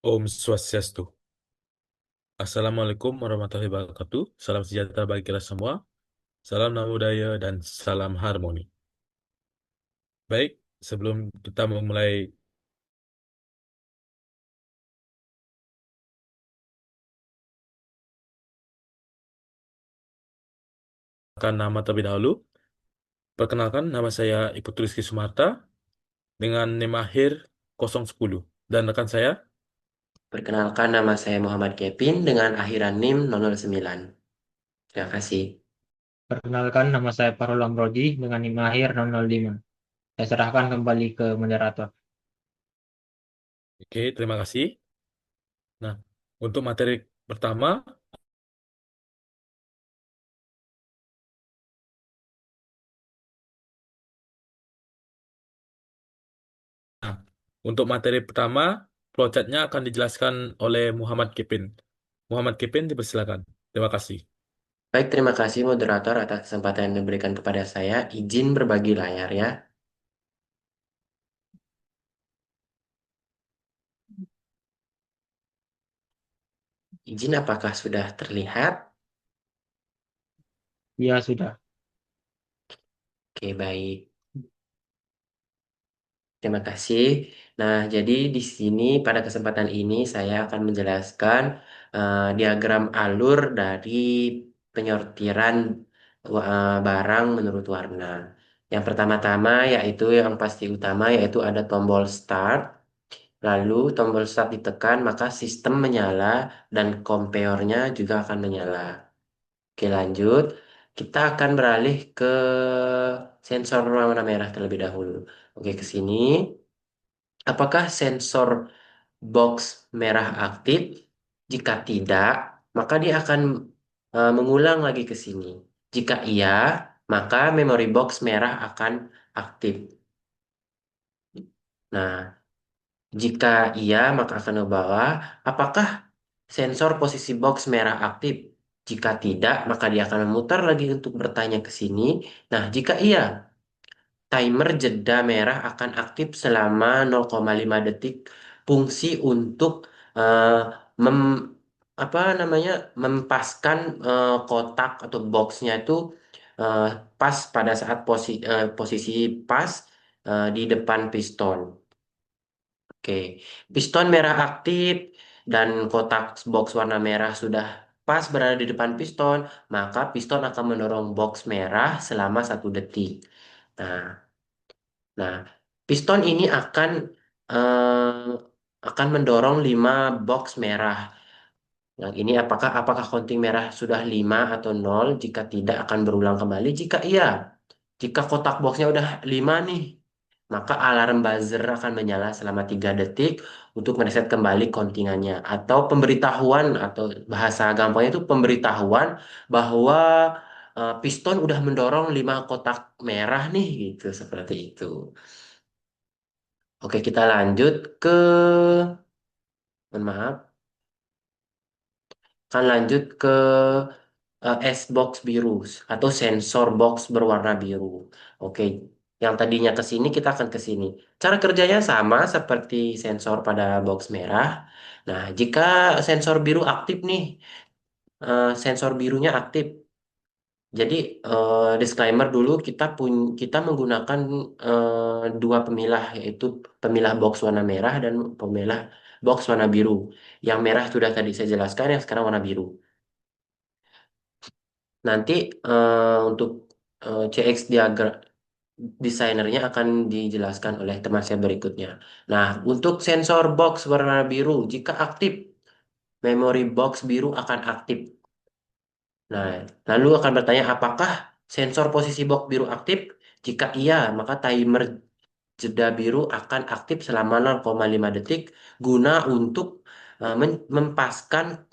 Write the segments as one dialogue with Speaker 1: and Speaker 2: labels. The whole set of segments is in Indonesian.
Speaker 1: Om Swastiastu. Assalamualaikum warahmatullahi wabarakatuh. Salam sejahtera bagi kita semua. Salam Namo Buddhaya dan salam harmoni. Baik, sebelum kita memulai akan nama terlebih dahulu, perkenalkan nama saya Iputu Rizky Sumarta dengan NIM akhir 010 dan rekan saya.
Speaker 2: Perkenalkan nama saya Muhammad Kevin dengan akhiran NIM 009. Terima kasih.
Speaker 3: Perkenalkan, nama saya Farul Amroji dengan NIM akhir 005. Saya serahkan kembali ke moderator.
Speaker 1: Oke, terima kasih. Nah, untuk materi pertama, nah, untuk materi pertama, flowchartnya akan dijelaskan oleh Muhammad Kipin. Muhammad Kipin, dipersilakan. Terima kasih.
Speaker 2: Baik, terima kasih moderator atas kesempatan yang diberikan kepada saya. Izin berbagi layar ya. Izin apakah sudah terlihat?
Speaker 3: Ya, sudah.
Speaker 2: Oke, baik. Terima kasih. Nah, jadi di sini pada kesempatan ini saya akan menjelaskan diagram alur dari penyortiran barang menurut warna. Yang pertama-tama yaitu yang pasti utama yaitu ada tombol start. Lalu tombol start ditekan maka sistem menyala dan compare-nya juga akan menyala. Oke, lanjut. Kita akan beralih ke sensor warna merah terlebih dahulu. Oke, ke sini. Apakah sensor box merah aktif? Jika tidak, maka dia akan mengulang lagi ke sini. Jika iya, maka memory box merah akan aktif. Nah, jika iya, maka akan ke bawah. Apakah sensor posisi box merah aktif? Jika tidak, maka dia akan memutar lagi untuk bertanya ke sini. Nah, jika iya, timer jeda merah akan aktif selama 0,5 detik. Fungsi untuk eh, mem, apa namanya mempaskan kotak atau boxnya itu eh, pas pada saat posisi pas di depan piston. Oke, piston merah aktif dan kotak box warna merah sudah pas berada di depan piston, maka piston akan mendorong box merah selama 1 detik. Nah, nah, piston ini akan mendorong 5 box merah. Yang ini apakah counting merah sudah 5 atau 0? Jika tidak akan berulang kembali. Jika iya, jika kotak boxnya udah 5 nih, maka alarm buzzer akan menyala selama 3 detik untuk mereset kembali countingannya. Atau pemberitahuan atau bahasa gampangnya itu pemberitahuan bahwa piston udah mendorong 5 kotak merah nih gitu seperti itu. Oke, kita lanjut ke mohon maaf. Akan lanjut ke S-box biru atau sensor box berwarna biru. Oke, yang tadinya ke sini kita akan ke sini. Cara kerjanya sama seperti sensor pada box merah. Nah, jika sensor biru aktif nih, sensor birunya aktif. Jadi disclaimer dulu kita menggunakan dua pemilah yaitu pemilah box warna merah dan pemilah box warna biru. Yang merah sudah tadi saya jelaskan, yang sekarang warna biru. Nanti untuk CX diagram desainernya akan dijelaskan oleh teman saya berikutnya. Nah, untuk sensor box warna biru, jika aktif, memory box biru akan aktif. Nah, lalu akan bertanya apakah sensor posisi box biru aktif? Jika iya, maka timer jeda biru akan aktif selama 0,5 detik guna untuk mempaskan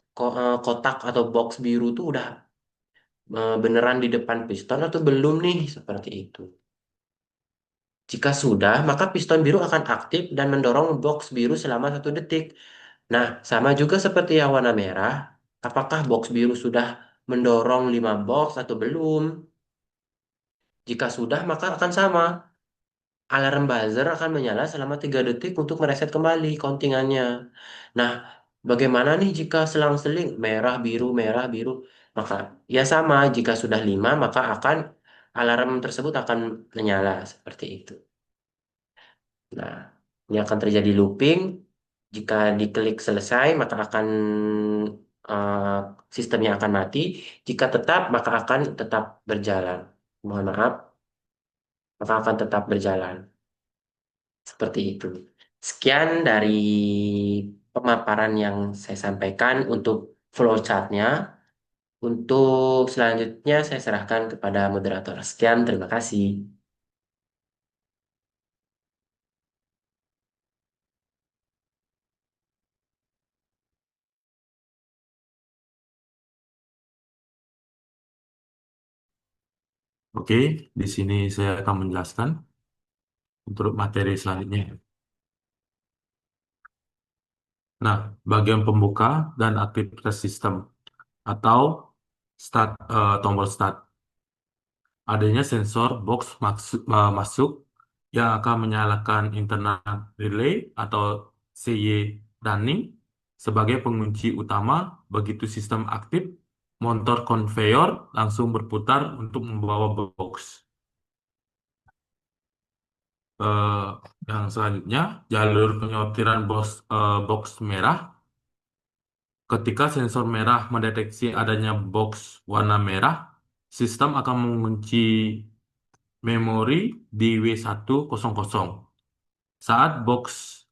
Speaker 2: kotak atau box biru itu udah beneran di depan piston atau belum nih seperti itu. Jika sudah, maka piston biru akan aktif dan mendorong box biru selama 1 detik. Nah, sama juga seperti yang warna merah. Apakah box biru sudah mendorong 5 box atau belum? Jika sudah, maka akan sama. alarm buzzer akan menyala selama 3 detik untuk mereset kembali countingannya. Nah, bagaimana nih jika selang-seling merah, biru? Maka ya sama, jika sudah 5 maka alarm tersebut akan menyala seperti itu. Nah, ini akan terjadi looping. Jika diklik selesai, maka eh, sistemnya akan mati. Jika tetap, maka akan tetap berjalan. Mohon maaf, maka akan tetap berjalan. Seperti itu. Sekian dari pemaparan yang saya sampaikan untuk flowchartnya. Untuk selanjutnya saya serahkan kepada moderator. Sekian, terima kasih.
Speaker 1: Oke, di sini saya akan menjelaskan untuk materi selanjutnya. Nah, bagian pembuka dan aktivitas sistem atau tombol start. Adanya sensor box masuk yang akan menyalakan internal relay atau CY running sebagai pengunci utama. Begitu sistem aktif, motor konveyor langsung berputar untuk membawa box. Eh, yang selanjutnya, jalur penyortiran box merah. Ketika sensor merah mendeteksi adanya box warna merah, sistem akan mengunci memori di W100. Saat box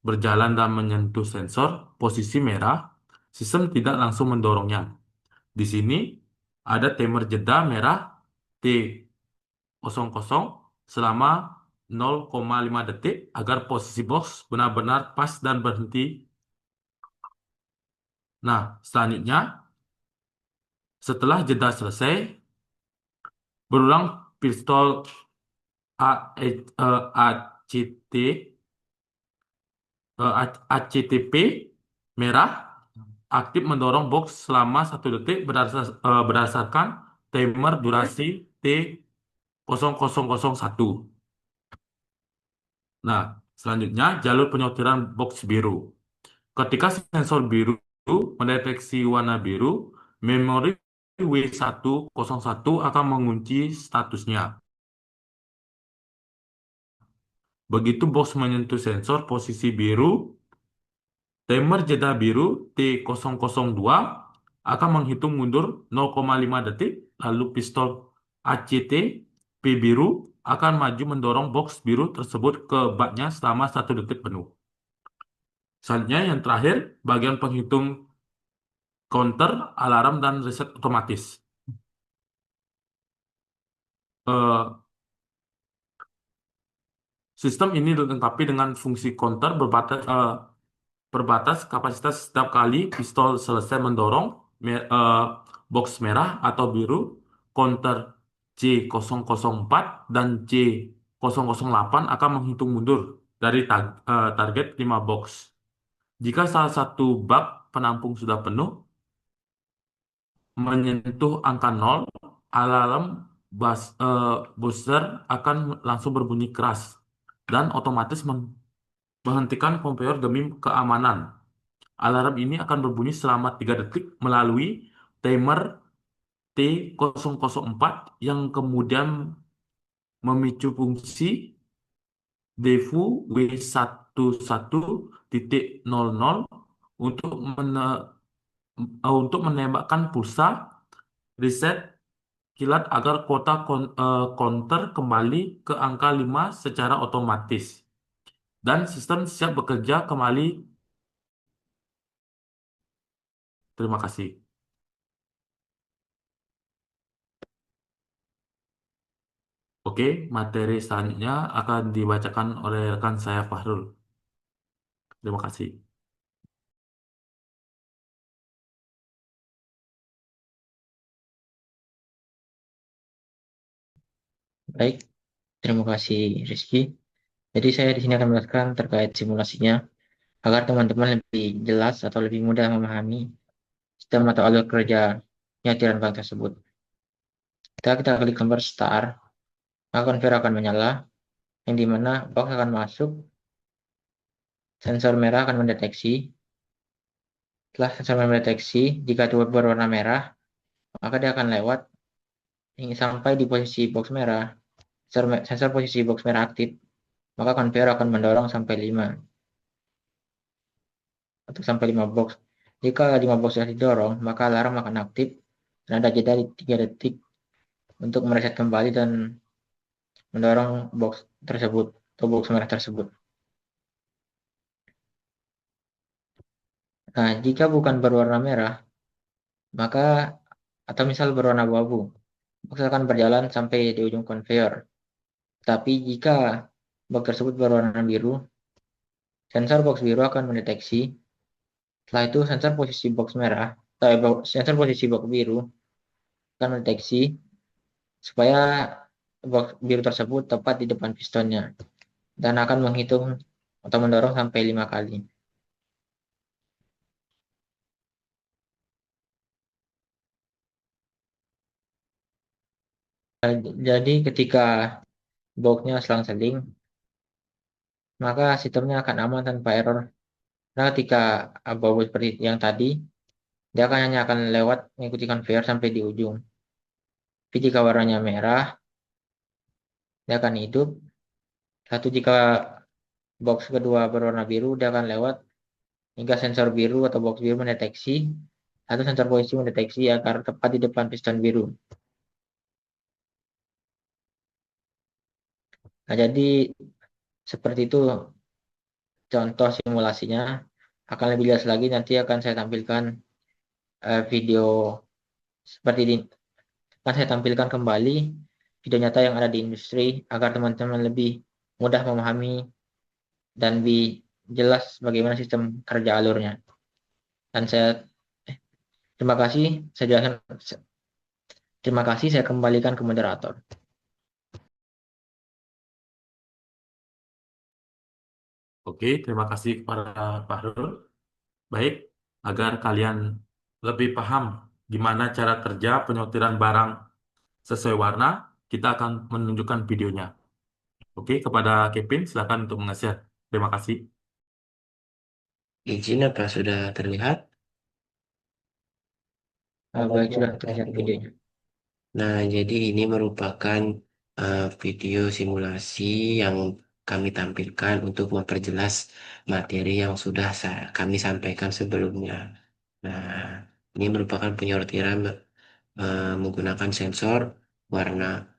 Speaker 1: berjalan dan menyentuh sensor posisi merah, sistem tidak langsung mendorongnya. Di sini ada timer jeda merah T00 selama 0,5 detik agar posisi box benar-benar pas dan berhenti. Nah, selanjutnya setelah jeda selesai, berulang pistol ACT ACTP merah aktif mendorong box selama 1 detik berdasarkan timer durasi T0001. Nah, selanjutnya jalur penyortiran box biru. Ketika sensor biru mendeteksi warna biru, memori W101 akan mengunci statusnya. Begitu box menyentuh sensor posisi biru, timer jeda biru T002 akan menghitung mundur 0,5 detik, lalu pistol ACT P biru akan maju mendorong box biru tersebut ke baknya selama 1 detik penuh. Selanjutnya yang terakhir, bagian penghitung counter, alarm, dan reset otomatis. Eh, Sistem ini dilengkapi dengan fungsi counter berbatas kapasitas setiap kali pistol selesai mendorong box merah atau biru, counter C004 dan C008 akan menghitung mundur dari target 5 box. Jika salah satu bak penampung sudah penuh, menyentuh angka 0, alarm buzzer akan langsung berbunyi keras dan otomatis menghentikan konveyor demi keamanan. Alarm ini akan berbunyi selama 3 detik melalui timer T004 yang kemudian memicu fungsi defu W11.00 untuk untuk menembakkan pulsa reset kilat agar counter kembali ke angka 5 secara otomatis. Dan sistem siap bekerja kembali. Terima kasih. Oke, materi selanjutnya akan dibacakan oleh rekan saya Fahrul. Terima kasih.
Speaker 3: Baik, terima kasih Rizky. Jadi saya di sini akan menjelaskan terkait simulasinya agar teman-teman lebih jelas atau lebih mudah memahami sistem atau alur kerja penyetiran bank tersebut. Kita klik gambar start, maka konveyor akan menyala. yang dimana box akan masuk, sensor merah akan mendeteksi. Setelah sensor mendeteksi, jika itu berwarna merah, maka dia akan lewat hingga sampai di posisi box merah. Sensor posisi box merah aktif, maka konveyor akan mendorong sampai 5 atau sampai 5 box. Jika 5 box sudah didorong, maka alarm akan aktif dan ada jeda 3 detik untuk mereset kembali dan mendorong box tersebut atau box merah tersebut. Nah, jika bukan berwarna merah, maka atau misal berwarna abu-abu, box akan berjalan sampai di ujung konveyor. Tapi jika box tersebut berwarna biru, sensor box biru akan mendeteksi. Setelah itu sensor posisi box merah atau sensor posisi box biru akan mendeteksi supaya box biru tersebut tepat di depan pistonnya dan akan menghitung atau mendorong sampai 5 kali. Jadi ketika boxnya selang-seling, maka sistemnya akan aman tanpa error. Nah, ketika abu-abu seperti yang tadi, dia hanya akan lewat mengikuti conveyor sampai di ujung. Tapi jika warnanya merah, dia akan hidup. Satu jika box kedua berwarna biru, dia akan lewat hingga sensor biru atau box biru mendeteksi. Satu sensor posisi mendeteksi agar tepat di depan piston biru. Nah, jadi seperti itu contoh simulasinya. Akan lebih jelas lagi nanti akan saya tampilkan video seperti ini. Akan saya tampilkan kembali video nyata yang ada di industri agar teman-teman lebih mudah memahami dan lebih jelas bagaimana sistem kerja alurnya. Dan terima kasih, saya jelaskan. Terima kasih, saya kembalikan ke moderator.
Speaker 1: Oke, terima kasih kepada Pak Hrul. Baik, agar kalian lebih paham gimana cara kerja penyortiran barang sesuai warna, kita akan menunjukkan videonya. Oke, kepada Kevin, silakan untuk mengeser. Terima kasih.
Speaker 2: Izin apa sudah terlihat?
Speaker 3: Baik, sudah terlihat videonya.
Speaker 2: Nah, jadi ini merupakan video simulasi yang kami tampilkan untuk memperjelas materi yang sudah kami sampaikan sebelumnya. Nah, ini merupakan penyortiran menggunakan sensor warna.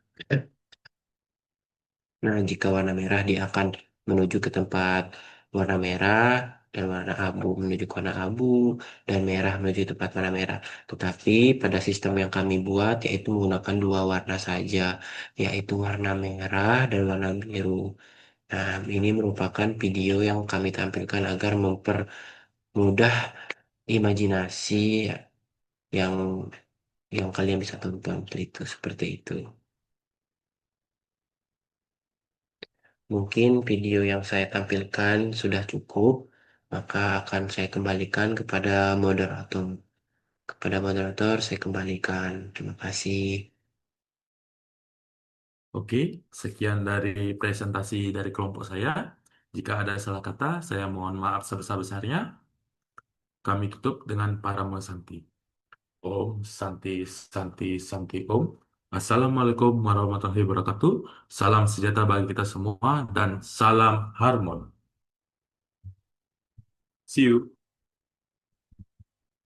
Speaker 2: Nah, jika warna merah dia akan menuju ke tempat warna merah dan warna abu menuju ke warna abu dan merah menuju tempat warna merah. Tetapi pada sistem yang kami buat yaitu menggunakan dua warna saja, yaitu warna merah dan warna biru. Nah, ini merupakan video yang kami tampilkan agar mempermudah imajinasi yang kalian bisa tonton itu seperti itu. Mungkin video yang saya tampilkan sudah cukup, maka akan saya kembalikan kepada moderator. Kepada moderator saya kembalikan. Terima kasih.
Speaker 1: Oke, sekian dari presentasi dari kelompok saya. Jika ada salah kata, saya mohon maaf sebesar-besarnya. Kami tutup dengan Paramo Santi. Om Santi Santi Santi Om. Assalamualaikum warahmatullahi wabarakatuh. Salam sejahtera bagi kita semua dan salam harmon. See you.